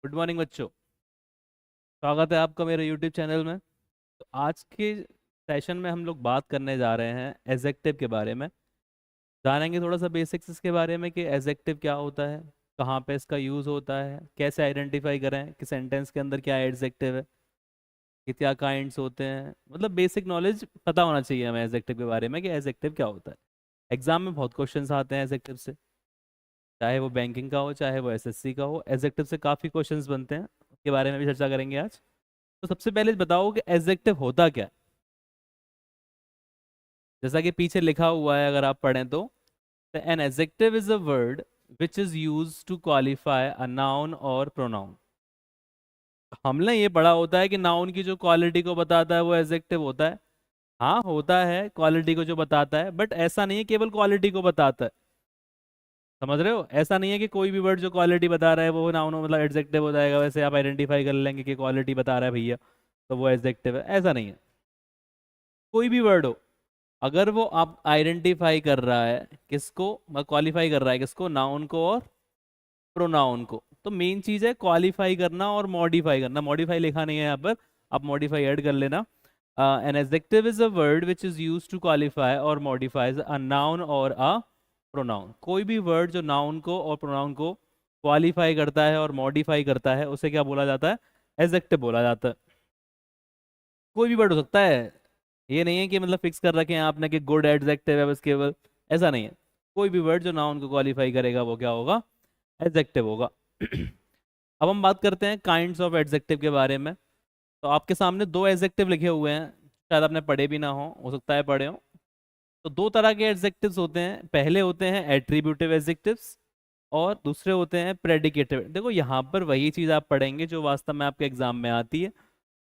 Good morning बच्चों। स्वागत है आपका मेरे यूट्यूब चैनल में। तो आज के सेशन में हम लोग बात करने जा रहे हैं एडजेक्टिव के बारे में। जानेंगे थोड़ा सा बेसिक्स इसके बारे में कि एडजेक्टिव क्या होता है, कहाँ पे इसका यूज़ होता है, कैसे आइडेंटिफाई करें कि सेंटेंस के अंदर क्या एडजेक्टिव है, कि क्या काइंड्स होते हैं। मतलब बेसिक नॉलेज पता होना चाहिए हमें एडजेक्टिव के बारे में कि एडजेक्टिव क्या होता है। एग्जाम में बहुत क्वेश्चंस आते हैं एडजेक्टिव से, चाहे वो बैंकिंग का हो चाहे वो एसएससी का हो, एडजेक्टिव से काफ़ी क्वेश्चंस बनते हैं। उसके बारे में भी चर्चा करेंगे आज। तो सबसे पहले बताओ कि एडजेक्टिव होता क्या है। जैसा कि पीछे लिखा हुआ है, अगर आप पढ़ें तो an adjective is a word which is use to qualify a noun और प्रोनाउन। हमने ये पढ़ा होता है कि नाउन की जो क्वालिटी को बताता है वो एडजेक्टिव होता है। हाँ होता है क्वालिटी को जो बताता है, बट ऐसा नहीं है केवल क्वालिटी को बताता है। समझ रहे हो, ऐसा नहीं है कि कोई भी वर्ड जो क्वालिटी बता रहा है वो नाउन मतलब एडजेक्टिव हो जाएगा। वैसे आप आइडेंटिफाई कर लेंगे कि क्वालिटी बता रहा है भैया तो वो एडजेक्टिव है, ऐसा नहीं है। कोई भी वर्ड हो, अगर वो आप आइडेंटिफाई कर रहा है किसको, क्वालिफाई कर रहा है किसको, नाउन को और प्रोनाउन को, तो मेन चीज है क्वालिफाई करना और मॉडिफाई करना। मॉडिफाई लिखा नहीं है यहाँ पर, आप मॉडिफाई ऐड कर लेना। An adjective is a word which is use to qualify और मॉडिफाइज अ नाउन और अ प्रोनाउन। कोई भी वर्ड जो नाउन को और प्रोनाउन को क्वालिफाई करता है और मॉडिफाई करता है उसे क्या बोला जाता है, एडजेक्टिव बोला जाता है। कोई भी वर्ड हो सकता है, ये नहीं है कि मतलब फिक्स कर रखे हैं आपने कि गुड एडजेक्टिव है बस केवल, ऐसा नहीं है। कोई भी वर्ड जो नाउन को क्वालिफाई करेगा वो क्या होगा, एडजेक्टिव होगा। अब हम बात करते हैं काइंड्स ऑफ एडजेक्टिव के बारे में। तो आपके सामने दो एडजेक्टिव लिखे हुए हैं, शायद आपने पढ़े भी ना हो सकता है पढ़े हो। तो दो तरह के एडजेक्टिव्स होते हैं, पहले होते हैं एट्रीब्यूटिव एडजेक्टिव्स और दूसरे होते हैं प्रेडिकेटिव। देखो यहाँ पर वही चीज़ आप पढ़ेंगे जो वास्तव में आपके एग्जाम में आती है।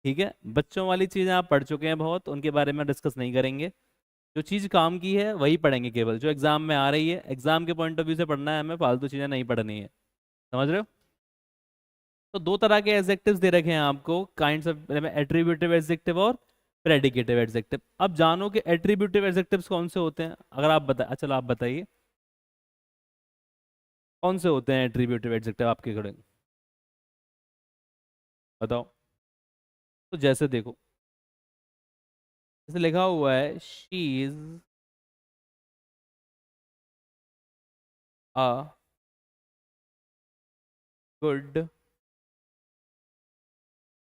ठीक है, बच्चों वाली चीज़ें आप पढ़ चुके हैं बहुत, उनके बारे में डिस्कस नहीं करेंगे। जो चीज़ काम की है वही पढ़ेंगे, केवल जो एग्जाम में आ रही है, एग्जाम के पॉइंट ऑफ व्यू से पढ़ना है हमें, फालतू चीज़ें नहीं पढ़नी है। समझ रहे हो। तो दो तरह के एडजेक्टिव्स दे रखे हैं आपको, काइंड्स ऑफ एट्रीब्यूटिव एडजेक्टिव और प्रेडिकेटिव एडजेक्टिव। अब जानो कि एट्रीब्यूटिव एडजेक्टिव्स कौन से होते हैं। अगर आप बता, चलो आप बताइए कौन से होते हैं एट्रीब्यूटिव एडजेक्टिव आपके खड़े, बताओ। तो जैसे देखो, जैसे लिखा हुआ है she is a good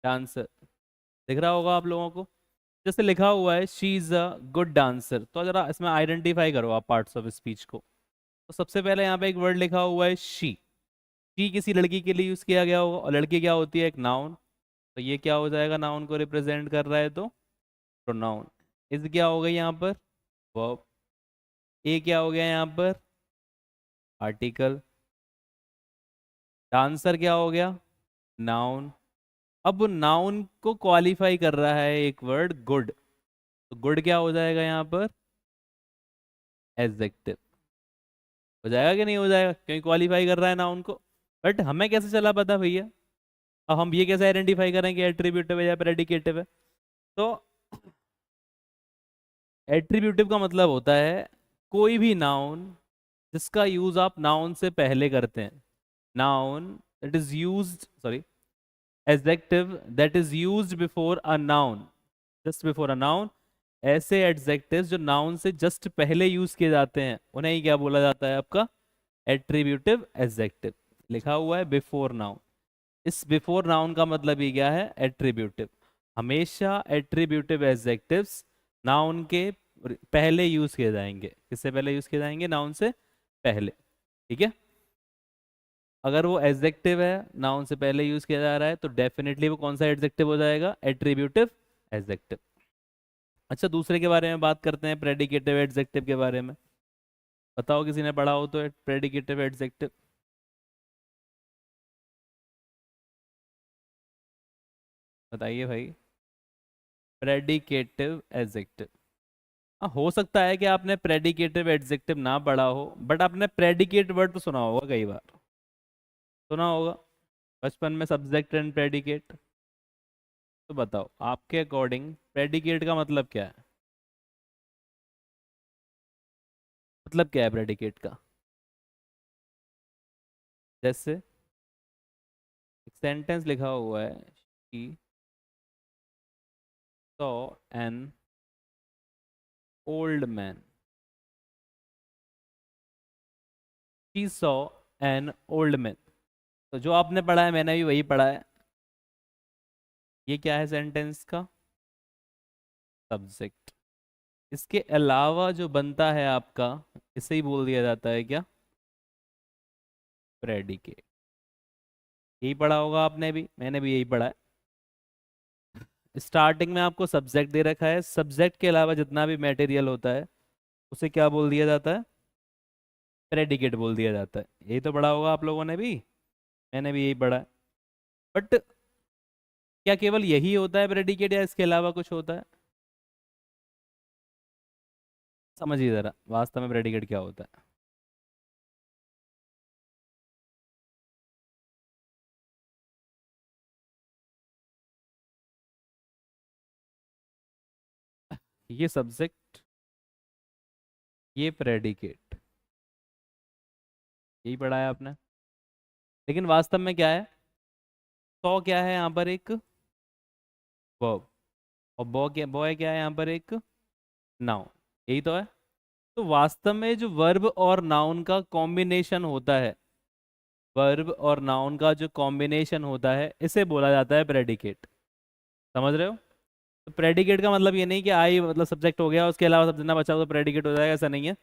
dancer, दिख रहा होगा आप लोगों को। जैसे लिखा हुआ है she is a good dancer, तो जरा इसमें आइडेंटिफाई करो आप पार्ट्स ऑफ स्पीच को। तो सबसे पहले यहाँ पे एक वर्ड लिखा हुआ है शी किसी लड़की के लिए यूज किया गया होगा, और लड़की क्या होती है, एक नाउन। तो ये क्या हो जाएगा, नाउन को रिप्रेजेंट कर रहा है तो प्रोनाउन। इज क्या हो गई यहाँ पर, वर्ब। ए क्या हो गया यहाँ पर, आर्टिकल। डांसर क्या हो गया, नाउन। अब नाउन को क्वालिफाई कर रहा है एक वर्ड गुड, तो गुड क्या हो जाएगा यहाँ पर, एडजेक्टिव हो जाएगा कि नहीं हो जाएगा, क्योंकि क्वालिफाई कर रहा है नाउन को। बट हमें कैसे चला पता भैया, अब हम ये कैसे आइडेंटिफाई करें कि एट्रीब्यूटिव है या प्रेडिकेटिव है। तो एट्रीब्यूटिव का मतलब होता है कोई भी नाउन जिसका यूज आप नाउन से पहले करते हैं। Noun that is used, sorry, adjective that is used before a noun, just before a noun. ऐसे एडजेक्टिव्स जो नाउन से जस्ट पहले यूज किए जाते हैं उन्हें ही क्या बोला जाता है, आपका एट्रीब्यूटिव एडजेक्टिव। लिखा हुआ है बिफोर नाउन, इस बिफोर नाउन का मतलब ही क्या है, एट्रीब्यूटिव। हमेशा एट्रीब्यूटिव एडजेक्टिव्स नाउन के पहले यूज किए जाएंगे। किससे पहले यूज किए जाएंगे, नाउन से पहले। ठीक है, अगर वो एडजेक्टिव है, नाउन से पहले यूज किया जा रहा है, तो डेफिनेटली वो कौन सा एडजेक्टिव हो जाएगा, एट्रीब्यूटिव एडजेक्टिव। अच्छा, दूसरे के बारे में बात करते हैं, प्रेडिकेटिव एडजेक्टिव के बारे में। बताओ किसी ने पढ़ा हो तो प्रेडिकेटिव एडजेक्टिव, बताइए भाई। प्रेडिकेटिव एडजेक्टिव, हो सकता है कि आपने प्रेडिकेटिव एडजेक्टिव ना पढ़ा हो, बट आपने प्रेडिकेट वर्ड तो सुना होगा, कई बार सुना होगा बचपन में, सब्जेक्ट एंड प्रेडिकेट। तो बताओ आपके अकॉर्डिंग प्रेडिकेट का मतलब क्या है, मतलब क्या है प्रेडिकेट का। जैसे सेंटेंस लिखा हुआ है, she saw an old man, she saw an old man. तो जो आपने पढ़ा है मैंने भी वही पढ़ा है। ये क्या है सेंटेंस का? सब्जेक्ट। इसके अलावा जो बनता है आपका, इसे ही बोल दिया जाता है क्या? प्रेडिकेट। यही पढ़ा होगा आपने भी, मैंने भी यही पढ़ा है। स्टार्टिंग में आपको सब्जेक्ट दे रखा है, सब्जेक्ट के अलावा जितना भी मटेरियल होता है उसे क्या बोल दिया जाता है? प्रेडिकेट बोल दिया जाता है। यही तो पढ़ा होगा आप लोगों ने भी, मैंने भी यही पढ़ा है। बट क्या केवल यही होता है प्रेडिकेट, या इसके अलावा कुछ होता है? समझिए जरा, वास्तव में प्रेडिकेट क्या होता है। ये सब्जेक्ट, ये प्रेडिकेट, यही पढ़ा है आपने। लेकिन वास्तव में क्या है? सौ क्या है यहाँ पर? एक वर्ब। और बॉय क्या है यहाँ पर? एक नाउन। यही तो है। तो वास्तव में जो वर्ब और नाउन का कॉम्बिनेशन होता है, वर्ब और नाउन का जो कॉम्बिनेशन होता है, इसे बोला जाता है प्रेडिकेट। समझ रहे हो? तो प्रेडिकेट का मतलब ये नहीं कि आई मतलब सब्जेक्ट हो गया, उसके अलावा सब जितना बचा हो तो प्रेडिकेट हो जाएगा, ऐसा नहीं है।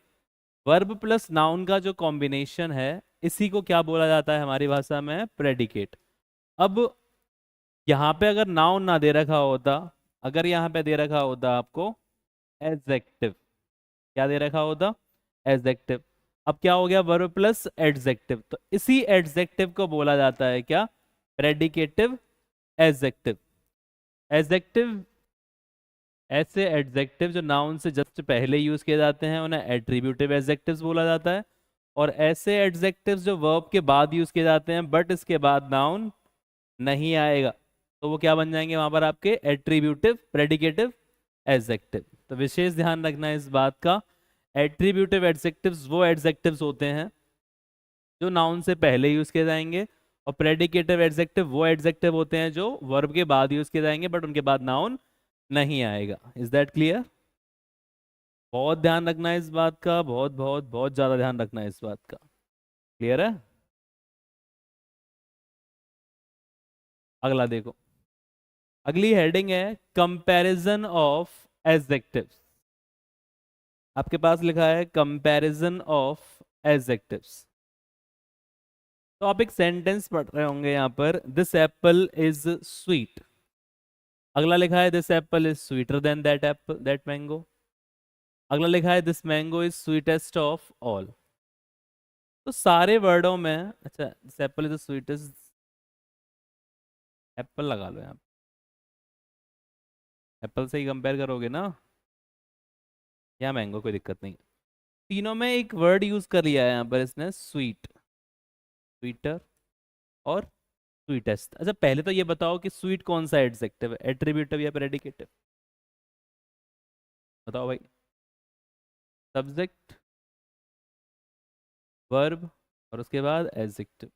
वर्ब प्लस नाउन का जो कॉम्बिनेशन है, इसी को क्या बोला जाता है हमारी भाषा में? प्रेडिकेट। अब यहाँ पे अगर नाउन ना दे रखा होता, अगर यहाँ पे दे रखा होता आपको एडजेक्टिव, क्या दे रखा होता? एडजेक्टिव। अब क्या हो गया? वर्ब प्लस एडजेक्टिव, तो इसी एडजेक्टिव को बोला जाता है क्या? Predicative adjective. एडजेक्टिव, ऐसे एडजेक्टिव जो नाउन से जस्ट पहले यूज किए जाते हैं उन्हें एट्रीब्यूटिव एडजेक्टिव्स बोला जाता है। और ऐसे एडजेक्टिव्स जो वर्ब के बाद यूज किए जाते हैं बट इसके बाद नाउन नहीं आएगा, तो वो क्या बन जाएंगे वहां पर? आपके एट्रीब्यूटिव प्रेडिकेटिव एडजेक्टिव। तो विशेष ध्यान रखना है इस बात का। एट्रीब्यूटिव एडजेक्टिव्स वो एडजेक्टिव्स होते हैं जो नाउन से पहले यूज किए जाएंगे, और प्रेडिकेटिव एडजेक्टिव वो एडजेक्टिव होते हैं जो वर्ब के बाद यूज किए जाएंगे बट उनके बाद नाउन नहीं आएगा। Is that clear? बहुत ध्यान रखना है इस बात का, बहुत बहुत बहुत ज्यादा ध्यान रखना है इस बात का। क्लियर है? अगला देखो, अगली हेडिंग है कंपैरिजन ऑफ एडजेक्टिव्स। आपके पास लिखा है कंपैरिजन ऑफ एडजेक्टिव्स। तो आप एक सेंटेंस पढ़ रहे होंगे यहाँ पर, दिस एप्पल इज स्वीट। अगला लिखा है this Apple is sweeter than that Apple, that mango. अगला लिखा है this mango is sweetest of all. तो सारे वर्डों में, अच्छा this Apple is the sweetest, Apple लगा लो यहाँ, एप्पल से ही कंपेयर करोगे ना, या मैंगो, कोई दिक्कत नहीं। तीनों में एक वर्ड यूज कर लिया है यहाँ पर इसने, स्वीट, स्वीटर और स्वीटेस्ट। अच्छा पहले तो ये बताओ कि स्वीट कौन सा एडजेक्टिव है, एट्रीब्यूटिव या प्रेडिकेटिव? बताओ भाई। सब्जेक्ट, वर्ब, और उसके बाद एडजेक्टिव।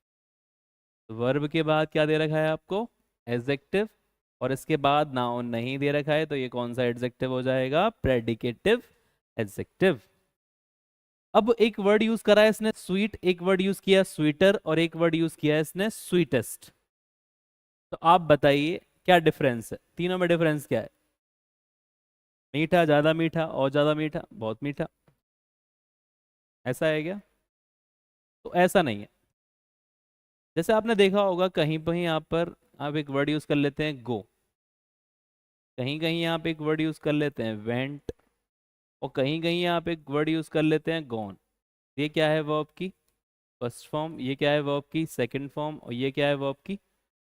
तो वर्ब के बाद क्या दे रखा है आपको? एडजेक्टिव। और इसके बाद नाउन नहीं दे रखा है, तो ये कौन सा एडजेक्टिव हो जाएगा? Predicative adjective. अब एक वर्ड यूज करा है इसने स्वीट, एक वर्ड यूज किया स्वीटर, और एक वर्ड यूज किया है इसने स्वीटेस्ट। तो आप बताइए क्या डिफरेंस है तीनों में? डिफरेंस क्या है? मीठा, ज्यादा मीठा, और ज्यादा मीठा, बहुत मीठा, ऐसा है क्या? तो ऐसा नहीं है। जैसे आपने देखा होगा कहीं कहीं यहाँ पर आप एक वर्ड यूज कर लेते हैं गो, कहीं कहीं आप एक वर्ड यूज कर लेते हैं वेंट, और कहीं कहीं आप एक वर्ड यूज कर लेते हैं गॉन। ये क्या है? वर्ब की फर्स्ट फॉर्म। ये क्या है? वर्ब की सेकंड फॉर्म। और ये क्या है? वर्ब की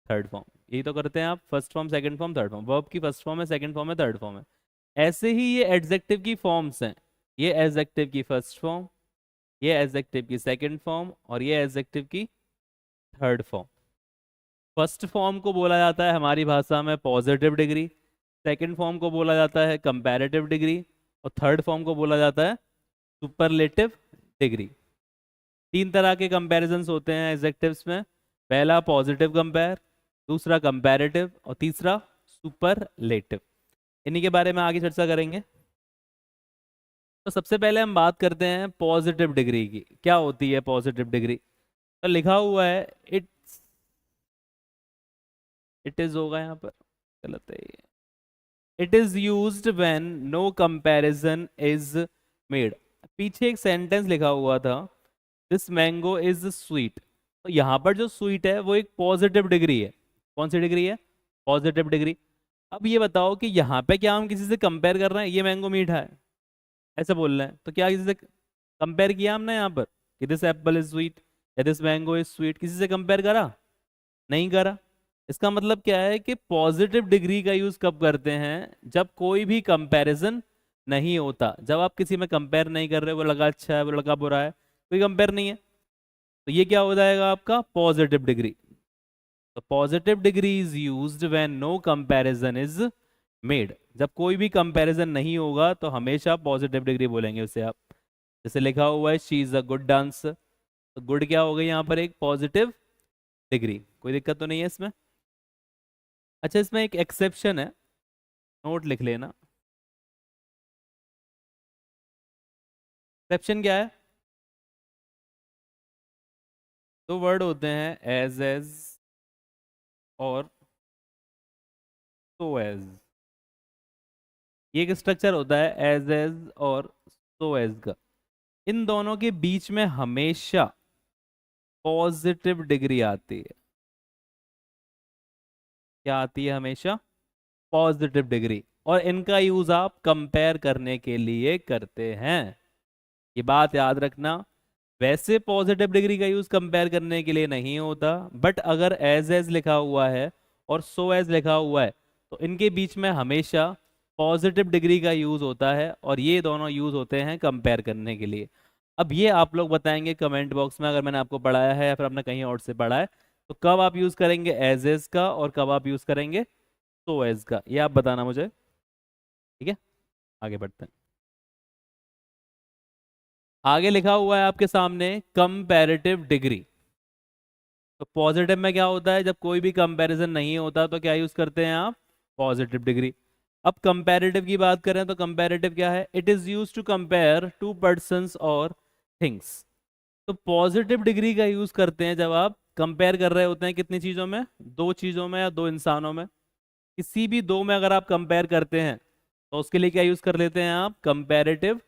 थर्ड फॉर्म। यही तो करते हैं आप, first form second form third form. Verb की फर्स्ट फॉर्म है, सेकंड फॉर्म है, थर्ड फॉर्म है। ऐसे ही ये एडजेक्टिव की फॉर्म्स हैं। ये एडजेक्टिव की फर्स्ट फॉर्म, ये एडजेक्टिव की सेकंड फॉर्म, और ये एडजेक्टिव की थर्ड फॉर्म। फर्स्ट फॉर्म को बोला जाता है हमारी भाषा में पॉजिटिव डिग्री, सेकंड फॉर्म को बोला जाता है कंपैरेटिव डिग्री, और थर्ड फॉर्म को बोला जाता है सुपरलेटिव डिग्री। तीन तरह के कंपैरिजंस होते हैं एडजेक्टिव्स में। पहला पॉजिटिव कंपेयर, दूसरा कंपैरेटिव और तीसरा सुपरलेटिव। इन्हीं के बारे में आगे चर्चा करेंगे। तो सबसे पहले हम बात करते हैं पॉजिटिव डिग्री की। क्या होती है पॉजिटिव डिग्री? तो लिखा हुआ है इट इज होगा यहाँ पर, गलत है ये। It is used when no comparison is made. पीछे एक सेंटेंस लिखा हुआ था, दिस मैंगो इज स्वीट। तो यहाँ पर जो स्वीट है वो एक पॉजिटिव डिग्री है। कौन सी डिग्री है? Positive degree. अब ये बताओ कि यहाँ पे क्या हम किसी से कंपेयर कर रहे हैं, ये मैंगो मीठा है ऐसा बोल रहे हैं, तो क्या किसी से कंपेयर किया हमने यहाँ पर कि दिस एप्पल इज स्वीट या दिस मैंगो इज स्वीट? किसी से कंपेयर करा? नहीं करा। इसका मतलब क्या है कि पॉजिटिव डिग्री का यूज कब करते हैं? जब कोई भी कंपैरिजन नहीं होता। जब आप किसी में कंपेयर नहीं कर रहे, वो लगा अच्छा है वो लगा बुरा है, कोई कंपेयर नहीं है, तो ये क्या हो जाएगा आपका? Positive degree. तो positive degree is used when no comparison is made. जब कोई भी कंपैरिजन नहीं होगा तो हमेशा पॉजिटिव डिग्री बोलेंगे उसे आप। जैसे लिखा हुआ है she is a good dancer, तो गुड क्या हो गई यहाँ पर? एक पॉजिटिव डिग्री। कोई दिक्कत तो नहीं है इसमें? अच्छा, इसमें एक एक्सेप्शन है, नोट लिख लेना। एक्सेप्शन क्या है? दो वर्ड होते हैं, एज और सो एज। ये एक स्ट्रक्चर होता है एज और सो एज का। इन दोनों के बीच में हमेशा पॉजिटिव डिग्री आती है। क्या आती है? हमेशा पॉजिटिव डिग्री। और इनका यूज आप कंपेयर करने के लिए करते हैं, ये बात याद रखना। वैसे पॉजिटिव डिग्री का यूज कंपेयर करने के लिए नहीं होता, बट अगर एज लिखा हुआ है और सो एज लिखा हुआ है तो इनके बीच में हमेशा पॉजिटिव डिग्री का यूज होता है, और ये दोनों यूज होते हैं कंपेयर करने के लिए। अब ये आप लोग बताएंगे कमेंट बॉक्स में, अगर मैंने आपको पढ़ाया है या फिर आपने कहीं और से पढ़ा है, तो कब आप यूज करेंगे एज का और कब आप यूज करेंगे सो एज का, ये आप बताना मुझे। ठीक है, आगे बढ़ते हैं। आगे लिखा हुआ है आपके सामने कंपैरेटिव डिग्री। तो पॉजिटिव में क्या होता है? जब कोई भी कंपैरिजन नहीं होता तो क्या यूज करते हैं आप? Positive degree. अब कंपैरेटिव की बात करें तो कंपैरेटिव क्या है? It is use to compare two persons और थिंग्स। तो पॉजिटिव डिग्री का यूज करते हैं जब आप कंपेयर कर रहे होते हैं कितनी चीजों में? दो चीजों में या दो इंसानों में। किसी भी दो में अगर आप कंपेयर करते हैं तो उसके लिए क्या यूज कर लेते हैं आप? Comparative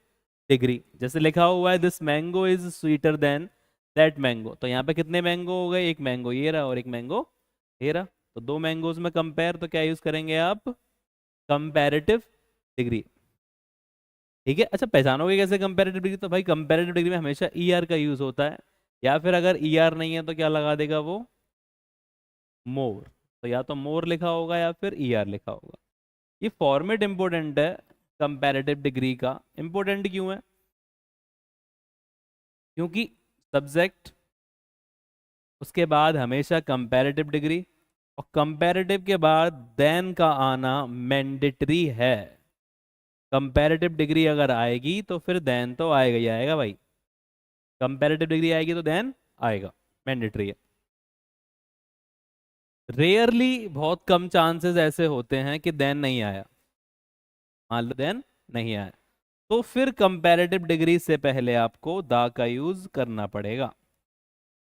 degree. जैसे लिखा हुआ है this mango is sweeter than that mango, तो यहाँ पे कितने मैंगो हो गए? एक मैंगो ये रहा और एक मैंगो ये रहा, तो दो मैंगोज में कंपेयर, तो क्या यूज करेंगे आप? Comparative degree. ठीक है। अच्छा, पहचानोगे कैसे कंपैरेटिव डिग्री? तो भाई कंपैरेटिव डिग्री में हमेशा ई आर का यूज होता है, या फिर अगर ई आर नहीं है तो क्या लगा देगा वो? मोर। तो या तो मोर लिखा होगा या फिर ई आर लिखा होगा। ये फॉर्मेट इंपॉर्टेंट है कंपैरेटिव डिग्री का। इंपॉर्टेंट क्यों है? क्योंकि सब्जेक्ट, उसके बाद हमेशा कंपैरेटिव डिग्री, और कंपैरेटिव के बाद देन का आना मैंडेटरी है। कंपैरेटिव डिग्री अगर आएगी तो फिर देन तो आएगा ही आएगा भाई। कंपैरेटिव डिग्री आएगी तो देन आएगा, मैंडेटरी है। रेयरली, बहुत कम चांसेस ऐसे होते हैं कि देन नहीं आया। मान लो देन नहीं आया, तो फिर कंपैरेटिव डिग्री से पहले आपको दा का यूज करना पड़ेगा।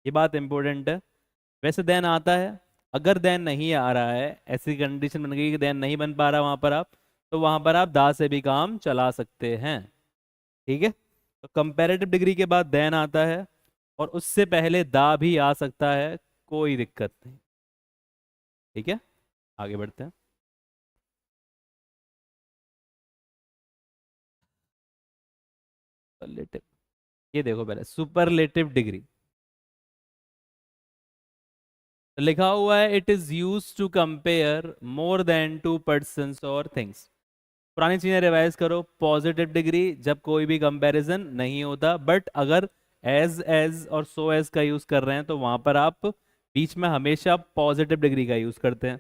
ये बात इंपॉर्टेंट है। वैसे देन आता है, अगर देन नहीं आ रहा है, ऐसी कंडीशन बन गई कि देन नहीं बन पा रहा वहां पर आप, तो वहां पर आप दा से भी काम चला सकते हैं। ठीक है। तो कंपैरेटिव डिग्री के बाद देन आता है, और उससे पहले दा भी आ सकता है, कोई दिक्कत नहीं। ठीक है, आगे बढ़ते हैं। सुपरलेटिव, ये देखो पहले सुपरलेटिव डिग्री लिखा हुआ है, it is use to compare more than two persons और थिंग्स। पुरानी चीजें रिवाइज करो। पॉजिटिव डिग्री जब कोई भी कंपैरिजन नहीं होता, बट अगर एज और सो एज का यूज कर रहे हैं तो वहां पर आप बीच में हमेशा पॉजिटिव डिग्री का यूज करते हैं।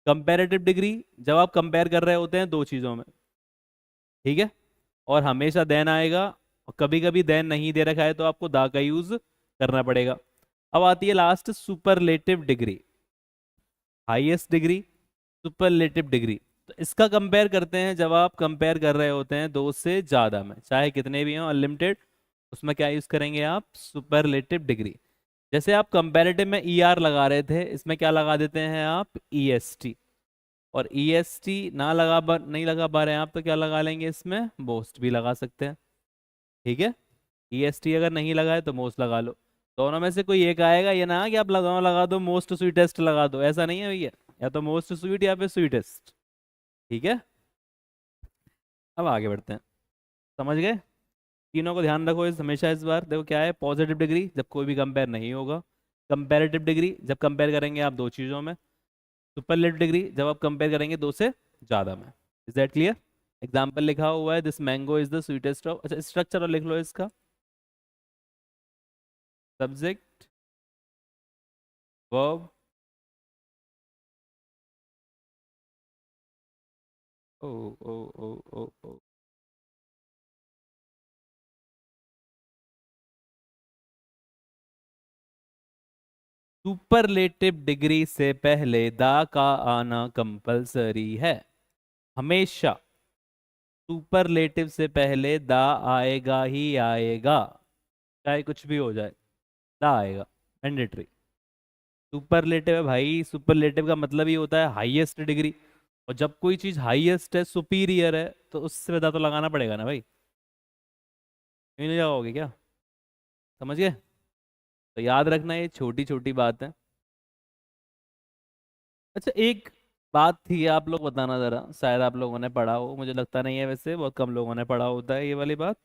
कंपैरेटिव डिग्री जब आप कंपेयर कर रहे होते हैं दो चीजों में, ठीक है, और हमेशा देन आएगा, और कभी कभी देन नहीं दे रखा है तो आपको दा का यूज करना पड़ेगा। अब आती है last, superlative degree. Highest degree, superlative degree. तो इसका कंपेयर करते हैं जब आप कंपेयर कर रहे होते हैं दो से ज़्यादा में, चाहे कितने भी हों अनलिमिटेड, उसमें क्या यूज़ करेंगे आप, सुपरलेटिव डिग्री। जैसे आप कंपैरेटिव में ई आर लगा रहे थे, इसमें क्या लगा देते हैं आप, ई एस टी। और ई एस टी नहीं लगा पा रहे हैं आप, तो क्या लगा लेंगे इसमें, मोस्ट भी लगा सकते हैं। ठीक है, ई एस टी अगर नहीं लगाए तो मोस्ट लगा लो। दोनों में से कोई एक आएगा, ये ना कि आप लगाओ लगा दो मोस्ट स्वीटेस्ट लगा दो, ऐसा नहीं है भैया। या तो मोस्ट स्वीट या फिर स्वीटेस्ट। ठीक है, अब आगे बढ़ते हैं। समझ गए? तीनों को ध्यान रखो इस हमेशा। इस बार देखो क्या है, पॉजिटिव डिग्री जब कोई भी कंपेयर नहीं होगा, कंपेरेटिव डिग्री जब कंपेयर करेंगे आप दो चीज़ों में, सुपरलेटिव डिग्री जब आप कंपेयर करेंगे दो से ज़्यादा में। Is that clear? एग्जाम्पल लिखा हुआ है, this mango is the sweetest of, अच्छा स्ट्रक्चर और लिख लो इसका, सब्जेक्ट, वर्ब, ओ ओ ओ ओ ओ, सुपरलेटिव डिग्री से पहले दा का आना कंपलसरी है, हमेशा। सुपरलेटिव से पहले दा आएगा ही आएगा, चाहे कुछ भी हो जाए, दा आएगा, मैंडेटरी। सुपरलेटिव है भाई, सुपरलेटिव का मतलब ही होता है हाईएस्ट डिग्री। और जब कोई चीज हाईएस्ट है, सुपीरियर है, तो उससे ज्यादा तो लगाना पड़ेगा ना भाई। क्यों नहीं लगाओगे क्या? समझ गए? तो याद रखना, ये छोटी छोटी बात है। अच्छा एक बात थी, आप लोग बताना जरा, शायद आप लोगों ने पढ़ा हो, मुझे लगता नहीं है, वैसे बहुत कम लोगों ने पढ़ा होता है ये वाली बात।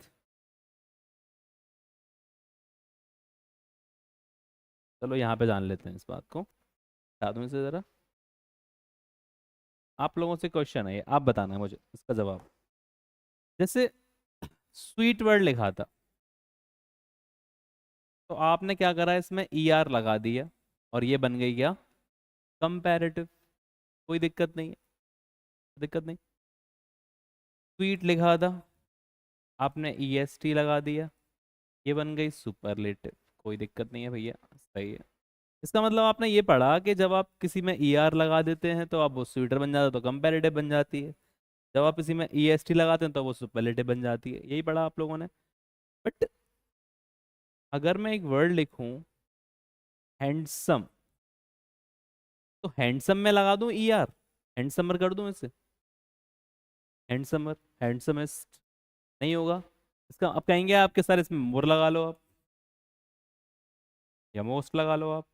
चलो यहाँ पे जान लेते हैं इस बात को, बता दूं इसे जरा। आप लोगों से क्वेश्चन है ये, आप बताना है मुझे इसका जवाब। जैसे स्वीट वर्ड लिखा था, तो आपने क्या करा, इसमें ई आर लगा दिया, और ये बन गई क्या, कंपैरेटिव। कोई दिक्कत नहीं है, दिक्कत नहीं। स्वीट लिखा था, आपने ई एस टी लगा दिया, ये बन गई सुपरलेटिव। कोई दिक्कत नहीं है भैया, सही है। इसका मतलब आपने ये पढ़ा कि जब आप किसी में ई आर लगा देते हैं तो आप वो स्वीटर बन जाता है, तो कंपैरेटिव बन जाती है। जब आप किसी में ई एस टी लगाते हैं तो वो सुपरलेटिव बन जाती है, यही पढ़ा आप लोगों ने। बट अगर मैं एक वर्ड लिखूं, हैंडसम, तो हैंडसम में लगा दूं ई आर, हैंडसमर कर दूं इसे, हैंडसमर, हैंडसमेस्ट, नहीं होगा। इसका अब कहेंगे आपके सर इसमें मोर लगा लो आप, या मोस्ट लगा लो आप।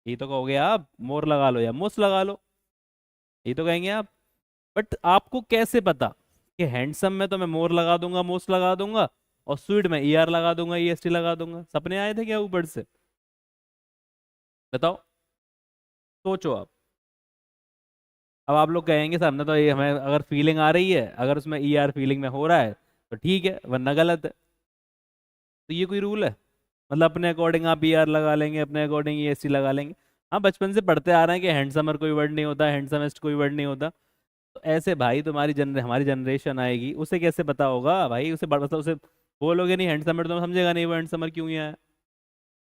ये तो कहोगे आप, मोर लगा लो या मोस्ट लगा लो, ये तो कहेंगे आप। बट आपको कैसे पता कि हैंडसम में तो मैं मोर लगा दूंगा, मोस्ट लगा दूंगा, और स्वीट में ई आर लगा दूंगा, ई एस टी लगा दूंगा? सपने आए थे क्या ऊपर से? बताओ, सोचो आप। अब आप लोग कहेंगे सामने, तो ये हमें अगर फीलिंग आ रही है, अगर उसमें ई आर फीलिंग में हो रहा है तो ठीक है, वरना गलत है। तो ये कोई रूल है? मतलब अपने अकॉर्डिंग आप ई आर लगा लेंगे, अपने अकॉर्डिंग ई एस टी लगा लेंगे। हाँ, बचपन से पढ़ते आ रहे हैं कि हैंडसमर कोई वर्ड नहीं होता, हैंडसमेस्ट कोई वर्ड नहीं होता। तो ऐसे भाई तुम्हारी हमारी जनरेशन आएगी, उसे कैसे पता होगा भाई? उसे मतलब उसे बोलोगे नहीं हैंडसमर, तो समझेगा नहीं वो हैंडसमर क्यों ही आया।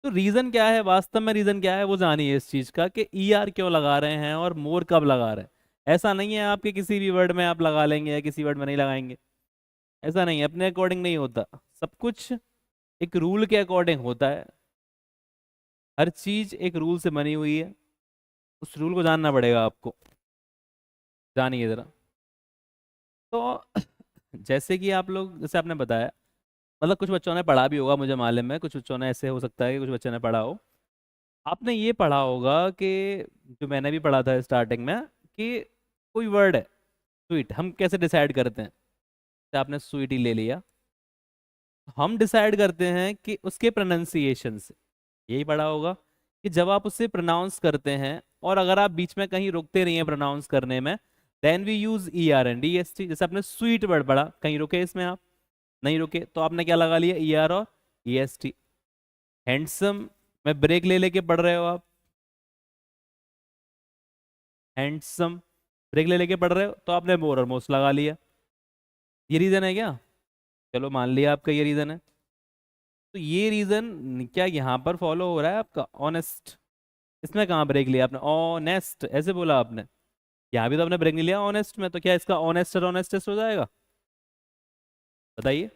तो रीजन क्या है, वास्तव में रीजन क्या है वो जानिए इस चीज का, कि ई आर क्यों लगा रहे हैं और मोर कब लगा रहे हैं। ऐसा नहीं है आपके किसी भी वर्ड में आप लगा लेंगे या किसी वर्ड में नहीं लगाएंगे, ऐसा नहीं है, अपने अकॉर्डिंग नहीं होता। सब कुछ एक रूल के अकॉर्डिंग होता है, हर चीज एक रूल से बनी हुई है, उस रूल को जानना पड़ेगा आपको। जानिए जरा। तो जैसे कि आप लोग, जैसे आपने बताया, मतलब कुछ बच्चों ने पढ़ा भी होगा, मुझे मालूम है, कुछ बच्चों ने, ऐसे हो सकता है कि कुछ बच्चों ने पढ़ा हो। आपने ये पढ़ा होगा कि, जो मैंने भी पढ़ा था स्टार्टिंग में, कि कोई वर्ड है स्वीट, हम कैसे डिसाइड करते हैं? जैसे आपने स्वीट ही ले लिया, हम डिसाइड करते हैं कि उसके प्रोनाउंसिएशन से। यही पढ़ा होगा कि जब आप उसे प्रोनाउंस करते हैं, और अगर आप बीच में कहीं रुकते नहीं हैं प्रोनाउंस करने में, then we use E R and S T. जैसे आपने स्वीट वर्ड पढ़ा, कहीं रुके इसमें आप? नहीं रुके, तो आपने क्या लगा लिया, ई आर और ई एस टी। हैंडसम में ब्रेक ले लेके पढ़ रहे हो आप, हैंडसम ब्रेक ले लेके पढ़ रहे हो, तो आपने मोर और मोस्ट लगा लिया। ये रीजन है क्या? चलो मान लिया आपका ये रीजन है। तो ये रीजन क्या यहाँ पर फॉलो हो रहा है आपका? ऑनेस्ट, इसमें कहाँ ब्रेक लिया आपने? ऑनेस्ट ऐसे बोला आपने। यहाँ भी तो आपने ब्रेक नहीं लिया ऑनेस्ट में, तो क्या इसका ऑनेस्ट और ऑनेस्टेस्ट हो जाएगा? बताइए,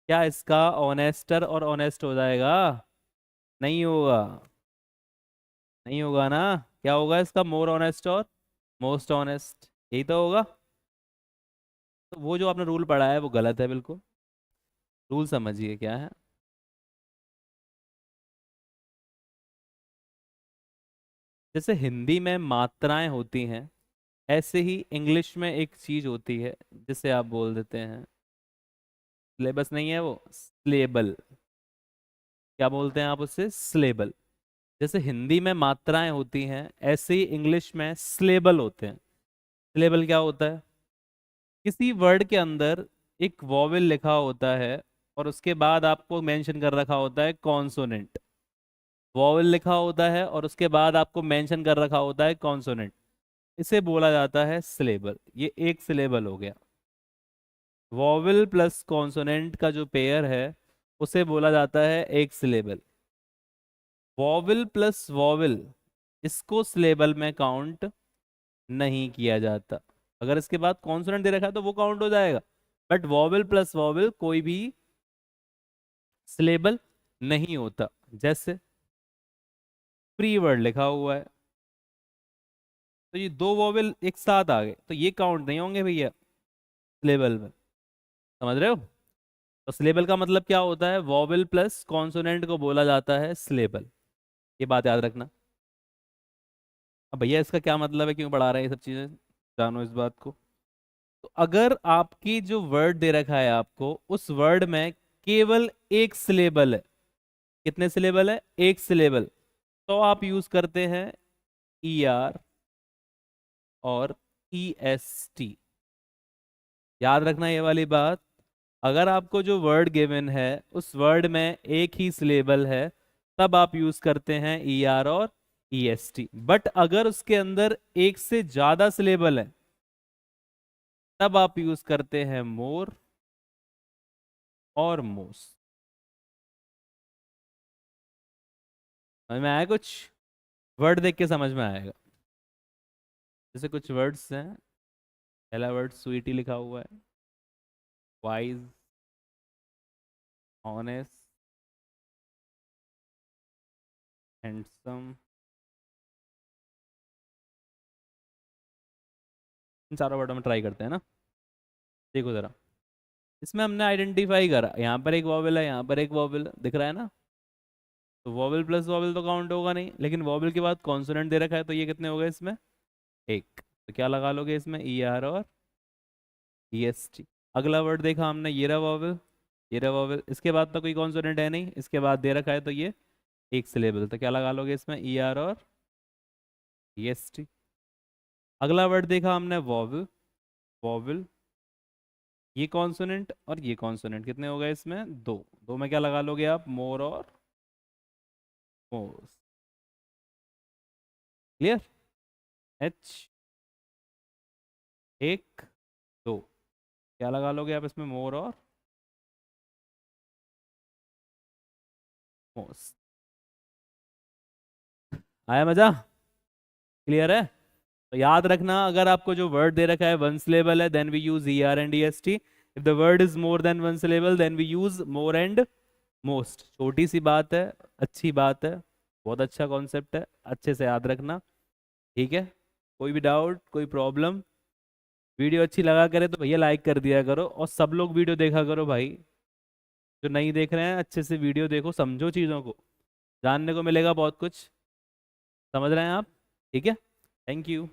क्या इसका ऑनेस्टर और ऑनेस्ट हो जाएगा? नहीं होगा। नहीं होगा ना। क्या होगा इसका? मोर ऑनेस्ट और मोस्ट ऑनेस्ट, यही तो होगा। तो वो जो आपने रूल पढ़ा है वो गलत है बिल्कुल। रूल समझिए क्या है। जैसे हिंदी में मात्राएं होती हैं, ऐसे ही इंग्लिश में एक चीज होती है जिसे आप बोल देते हैं, सिलेबस नहीं है वो, स्लेबल। क्या बोलते हैं आप उससे? स्लेबल। जैसे हिंदी में मात्राएं होती हैं, ऐसे ही इंग्लिश में स्लेबल होते हैं। स्लेबल क्या होता है? किसी वर्ड के अंदर एक वॉवेल लिखा होता है और उसके बाद आपको मेंशन कर रखा होता है कॉन्सोनेंट। वॉवेल लिखा होता है और उसके बाद आपको मेंशन कर रखा होता है कॉन्सोनेंट। इसे बोला जाता है सिलेबल। ये एक सिलेबल हो गया। वॉवेल प्लस कॉन्सोनेंट का जो पेयर है उसे बोला जाता है एक सिलेबल। वॉवेल प्लस वॉवेल, इसको सिलेबल में काउंट नहीं किया जाता। अगर इसके बाद कॉन्सोनेंट दे रखा है तो वो काउंट हो जाएगा, बट वॉवेल प्लस वॉवेल कोई भी सिलेबल नहीं होता। जैसे प्री वर्ड लिखा हुआ है, तो ये दो वॉवेल एक साथ आ गए तो ये काउंट नहीं होंगे भैया सिलेबल में। समझ रहे हो? तो सिलेबल का मतलब क्या होता है? वॉवेल प्लस कॉन्सोनेंट को बोला जाता है सिलेबल। ये बात याद रखना। अब भैया इसका क्या मतलब है, क्यों पढ़ा रहे हैं ये सब चीजें, जानो इस बात को। तो अगर आपकी जो वर्ड दे रखा है आपको, उस वर्ड में केवल एक सिलेबल है। कितने सिलेबल है? एक सिलेबल। तो आप यूज करते हैं ई आर और ई एस टी। याद रखना ये वाली बात। अगर आपको जो वर्ड गिवन है उस वर्ड में एक ही सिलेबल है, तब आप यूज करते हैं ई आर और ई एस टी। बट अगर उसके अंदर एक से ज्यादा सिलेबल है, तब आप यूज करते हैं मोर और मोस्ट। समझ में आया कुछ? वर्ड देख के समझ में आएगा। जैसे कुछ वर्ड्स हैं। पहला वर्ड स्वीटी लिखा हुआ है, वाइज, ऑनेस्ट, हैंडसम। इन चारों वर्डों में ट्राई करते हैं ना। देखो जरा, इसमें हमने आइडेंटिफाई करा, यहाँ पर एक वॉवेल है, यहाँ पर एक वॉवेल है, दिख रहा है ना। तो वॉवेल प्लस वॉवेल तो काउंट होगा नहीं, लेकिन वॉवेल के बाद कॉन्सोनेंट दे रखा है, तो ये कितने हो गए इसमें? एक। तो क्या लगा लोगे इसमें? ई आर और ई एस टी। अगला वर्ड देखा हमने, ये रहा वॉवेल, ये रहा वॉवेल, इसके बाद तो कोई कॉन्सोनेंट है नहीं, इसके बाद दे रखा है तो ये एक सिलेबल, तो क्या लगा लोगे इसमें? ई आर और ई एस टी। अगला वर्ड देखा हमने, वॉवेल, वॉवेल, ये कॉन्सोनेंट और ये कॉन्सोनेंट, कितने हो गए इसमें? दो। दो में क्या लगा लोगे आप? मोर और मोर। क्लियर? एच, एक, दो, क्या लगा लोगे आप इसमें? मोर और मोस्ट। आया मजा? क्लियर है? तो याद रखना, अगर आपको जो वर्ड दे रखा है वन सिलेबल है, then we use E R and E S T. If the word is more than one syllable, then we use more and most. छोटी सी बात है, अच्छी बात है, बहुत अच्छा कॉन्सेप्ट है, अच्छे से याद रखना। ठीक है? कोई भी डाउट, कोई प्रॉब्लम? वीडियो अच्छी लगा करे तो भैया लाइक कर दिया करो, और सब लोग वीडियो देखा करो भाई। जो नहीं देख रहे हैं, अच्छे से वीडियो देखो, समझो चीज़ों को, जानने को मिलेगा बहुत कुछ। समझ रहे हैं आप? ठीक है? Thank you.